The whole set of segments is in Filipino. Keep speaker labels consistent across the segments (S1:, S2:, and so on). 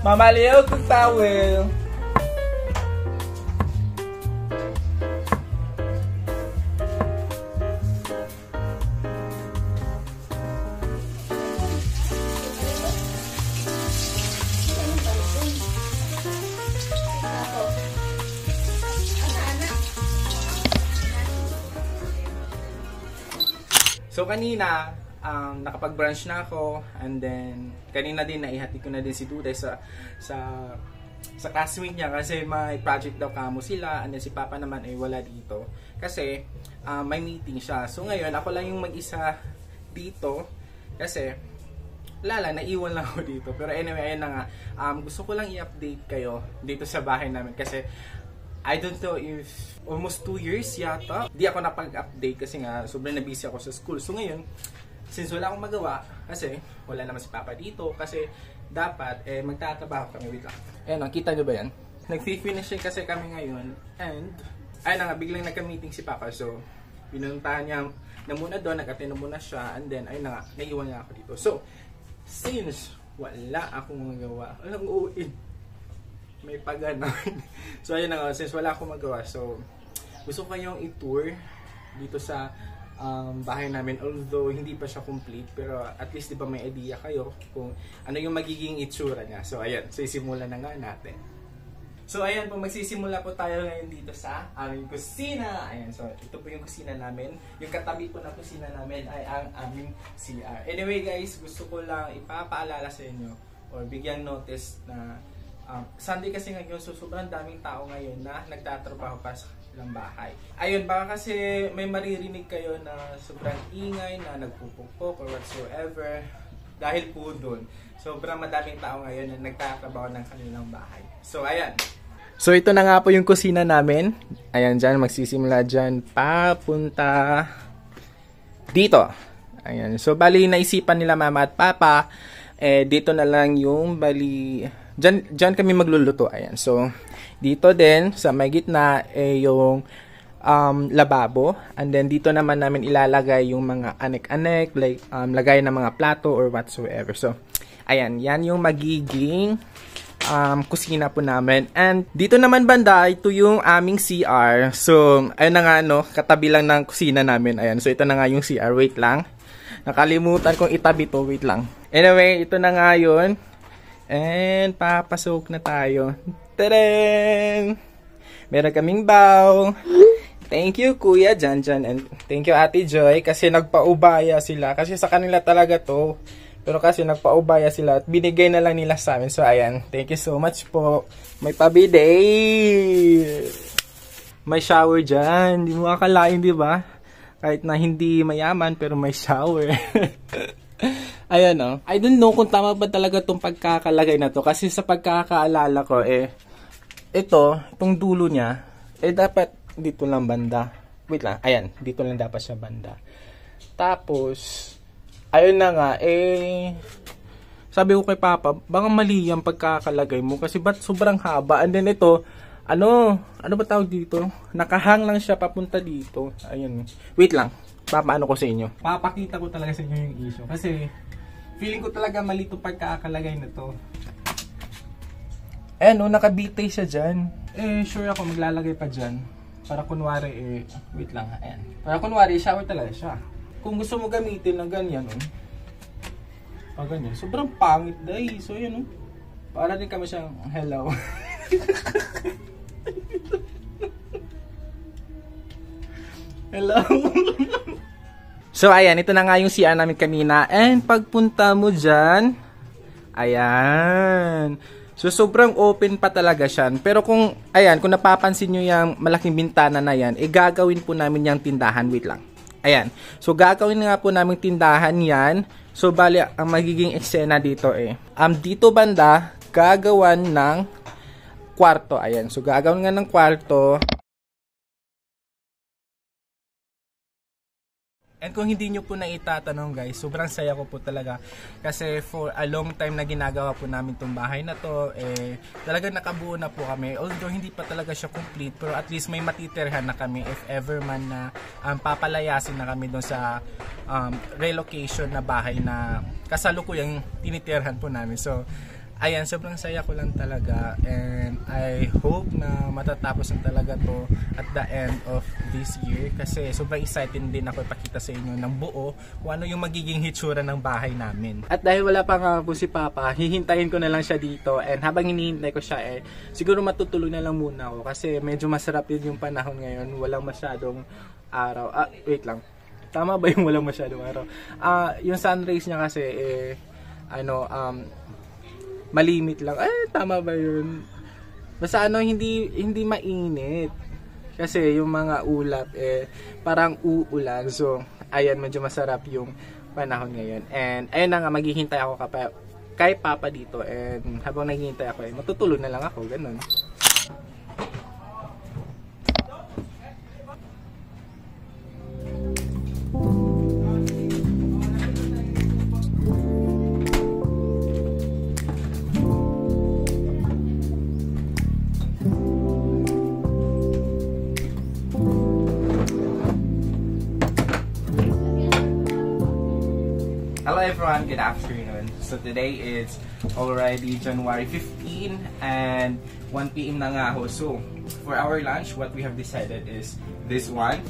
S1: Mamaliw kong towel. So kanina, nakapag-brunch na ako, and then kanina din naihatid ko na din si Duday sa classmate niya kasi may project daw kamo sila, and then si Papa naman ay wala dito kasi may meeting siya. So ngayon ako lang yung mag-isa dito kasi lala, naiwan lang ako dito. Pero anyway, ayun na nga, gusto ko lang i-update kayo dito sa bahay namin kasi I don't know if almost 2 years yata di ako napag-update kasi nga sobrang na-busy ako sa school. So ngayon, since wala akong magawa kasi wala naman si Papa dito kasi dapat magtatrabaho kami. Wait lang. Ayan, nakita nyo ba yan? Nag-finishing kasi kami ngayon and ayun na nga, biglang nagka-meeting si Papa. So pinuntahan niya na muna doon, nag-attend na muna siya, and then ayun na nga, naiwan niya ako dito. So since wala akong magawa, walang uuin, may pagana. So ayun na nga, since wala akong magawa, so gusto ko kayong i-tour dito sa bahay namin, although hindi pa siya complete, pero at least diba may idea kayo kung ano yung magiging itsura niya. So ayan, so isimulan na nga natin. So ayan po, magsisimula po tayo ngayon dito sa aming kusina. Ayan, so ito po yung kusina namin. Yung katabi po ng kusina namin ay ang aming CR. Anyway guys, gusto ko lang ipapaalala sa inyo or bigyan notice na Sunday kasi ngayon, so sobrang daming tao ngayon na nagtatrabaho pa sa kanilang bahay. Ayun, baka kasi may maririnig kayo na sobrang ingay, na nagpupukpok or whatsoever. Dahil po doon, sobrang madaming tao ngayon na nagtatrabaho ng kanilang bahay. So ayan. So ito na nga po yung kusina namin. Ayan, dyan, magsisimula dyan, papunta dito. Ayan, so bali naisipan nila Mama at Papa, dito na lang yung bali... Diyan kami magluluto. Ayan. So, dito din, sa may gitna, yung lababo. And then, dito naman namin ilalagay yung mga anek-anek, like, lagay ng mga plato or whatsoever. So, ayan. Yan yung magiging kusina po namin. And, dito naman banda, ito yung aming CR. So, ayun na nga, no, katabi lang ng kusina namin. Ayan. So, ito na nga yung CR. Wait lang. Nakalimutan kong itabi to. Wait lang. Anyway, ito na nga yun. And papasok na tayo. Tadaan! Meron kaming bow. Thank you Kuya Janjan and thank you Ate Joy kasi nagpaubaya sila. Kasi sa kanila talaga to. Pero kasi nagpaubaya sila at binigay na lang nila sa amin. So ayan, thank you so much po. May pabiday. May shower dyan. Hindi mo akalain, di ba? Kahit na hindi mayaman pero may shower. Ayan o. I don't know kung tama ba talaga itong pagkakalagay na to. Kasi sa pagkakaalala ko, itong dulo niya, dapat dito lang banda. Wait lang. Ayan. Dito lang dapat siya banda. Tapos, ayun na nga, sabi ko kay Papa, baka mali yung pagkakalagay mo. Kasi ba't sobrang haba? And then ito, ano ba tawag dito? Nakahang lang siya papunta dito. Ayun. Wait lang. Papaano ko sa inyo? Papakita ko talaga sa inyo yung issue. Kasi, feeling ko talaga mali itong pagkakalagay na to. Nakabitay siya dyan. Sure ako maglalagay pa dyan. Para kunwari, wait lang, ayan. Para kunwari, shower talaga siya. Kung gusto mo gamitin ng ganyan, ganyan. Sobrang pangit, day. So, yun, para din kami siyang, hello. Hello. So ayan, ito na nga yung CR namin kanina. And pagpunta mo dyan, ayan. So sobrang open pa talaga siya. Pero kung napapansin nyo yung malaking bintana na yan, gagawin po namin yung tindahan. Wait lang. Ayan. So gagawin nga po namin tindahan yan. So bali, ang magiging eksena dito dito banda, gagawan ng kwarto. Ayan. So gagawin nga ng kwarto. And kung hindi nyo po na itatanong guys, sobrang saya ko po talaga. Kasi for a long time na ginagawa po namin itong bahay na to, talagang nakabuo na po kami. Although hindi pa talaga siya complete, pero at least may matitirhan na kami if ever man na papalayasin na kami doon sa relocation na bahay na kasalukuyang tinitirhan po namin. So, ayan, sobrang saya ko lang talaga, and I hope na matatapos na talaga to at the end of this year, kasi sobrang excited din ako ipakita sa inyo ng buo kung ano yung magiging hitsura ng bahay namin. At dahil wala pa nga po si Papa, hihintayin ko na lang siya dito, and habang hinihintay ko siya, siguro matutulog na lang muna ako kasi medyo masarap din yung panahon ngayon, walang masyadong araw. Wait lang, tama ba yung walang masyadong araw? Yung sun rays niya kasi malimit lang. Tama ba yun? Basta hindi mainit. Kasi yung mga ulap parang uulan. So, ayan, medyo masarap yung panahon ngayon. And ayun na nga, maghihintay ako kay Papa dito. And habang naghihintay ako, matutulog na lang ako. Ganun.
S2: Hello everyone, good afternoon. So today is already January 15 and 1 PM na nga ho. So for our lunch, what we have decided is this one.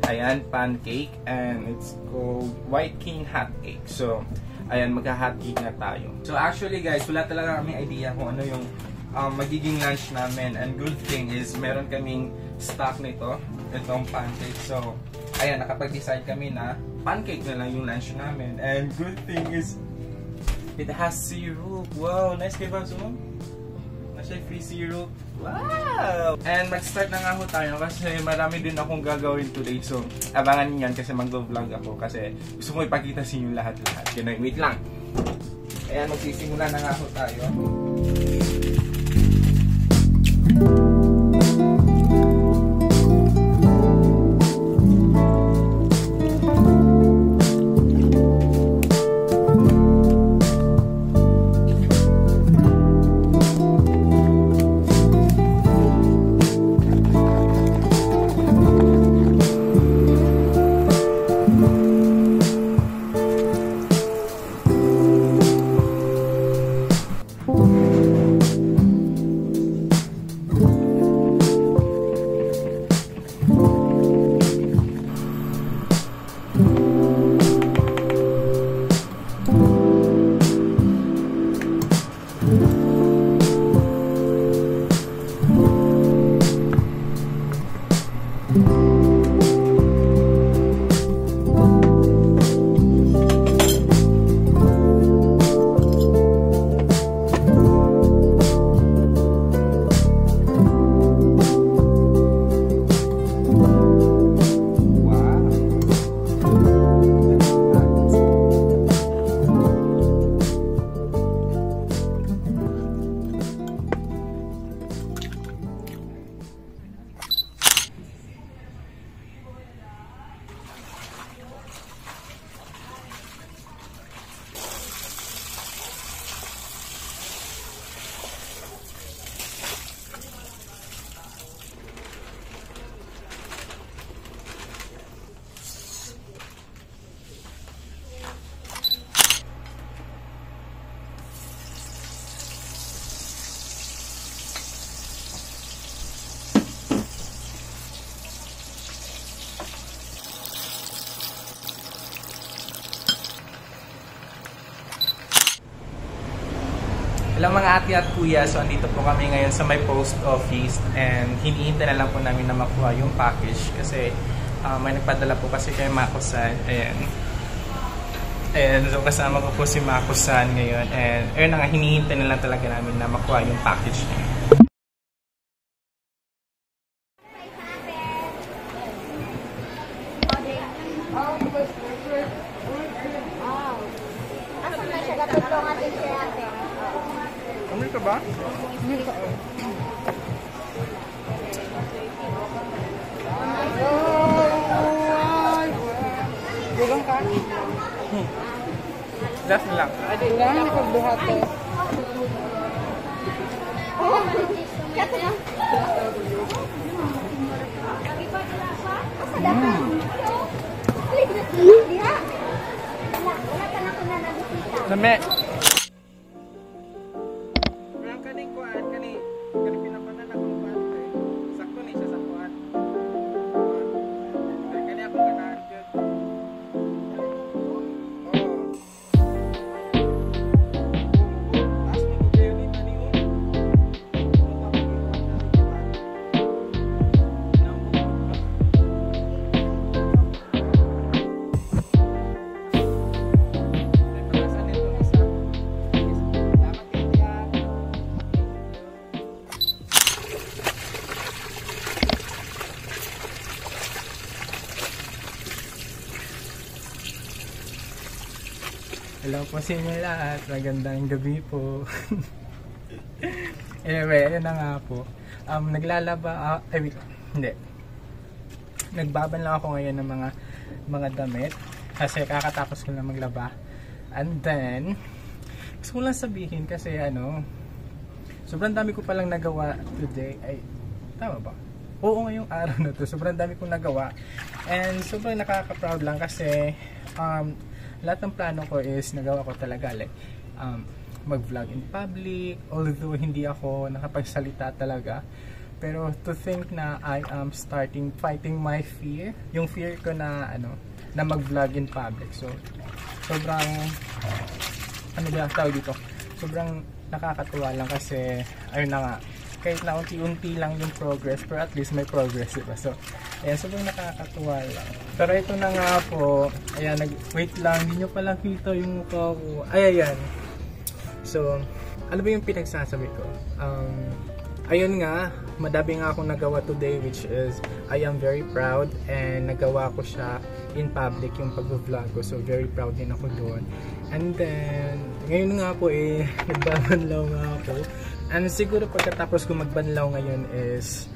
S2: Ayan, pancake, and it's called White King Hot Cake. So ayan, magka-hot cake na tayo. So actually guys, wala talaga kami idea kung ano yung magiging lunch namin, and good thing is meron kaming stock nito, itong pancake. So ayan, nakapag-decide kami na pancake na lang yung lunch namin. And good thing is, it has syrup. Wow, nice kay Baso. Nasa free syrup. Wow! And mag-start na nga ho tayo kasi marami din akong gagawin today. So, abangan niyo yan kasi mag-vlog ako kasi gusto ko ipakita sa inyo lahat-lahat. Ganun, wait lang. Ayan, magsisimula na nga ho tayo.
S1: Hello mga ate at kuya, so andito po kami ngayon sa may post office, and hinihintay na lang po namin na makuha yung package kasi may nagpadala po kasi kay Mako-san. And so kasama ko po si Mako-san ngayon, and ayun na nga, hinihintay na lang talaga namin na makuha yung package niya. Umili ka ba?
S3: Umili ka. Bugang ka?
S1: Last na lang.
S3: Wala na pagbuhat eh.
S1: Lame. Hello po sa inyo lahat. Magandang gabi po. Anyway, ayun na nga po. Naglalaba, hindi. Nagbaban lang ako ngayon ng mga damit kasi kakatapos ko lang maglaba. And then, gusto ko lang sabihin kasi sobrang dami ko palang nagawa today. Ay, tama ba? Oo, ngayong araw na to. Sobrang dami kong nagawa. And sobrang nakaka-proud lang kasi lahat ng plano ko is nagawa ko talaga. Like, mag-vlog in public. Although hindi ako nakapagsalita talaga. Pero to think na I am fighting my fear. Yung fear ko na na mag-vlog in public. So, sobrang tawag dito? Sobrang nakakatuwa lang kasi ayun na nga, kahit na unti-unti lang yung progress, pero at least may progress, diba? So, ayan, sobrang nakakatuwa lang. Pero ito na nga po, ayan, wait lang, hindi nyo pala kita yung mukha ko. Ay, ayan. So, ano ba yung pinagsasabi ko? Ayun nga, madami nga akong nagawa today, which is, I am very proud, and nagawa ko siya in public, yung pag-vlog ko. So, very proud din ako doon. And then, ngayon nga po nagbabanlaw nga ako. And siguro pagkatapos ko magbanlaw ngayon is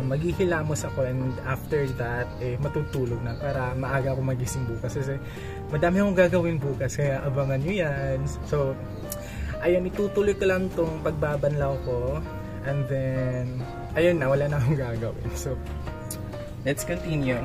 S1: maghihilamos ako, and after that matutulog na para maaga ako magising bukas kasi madami akong gagawin bukas, kaya abangan nyo yan. So ayun, itutuloy ko lang tong pagbabanlaw ko, and then ayun na, wala na akong gagawin. So let's continue.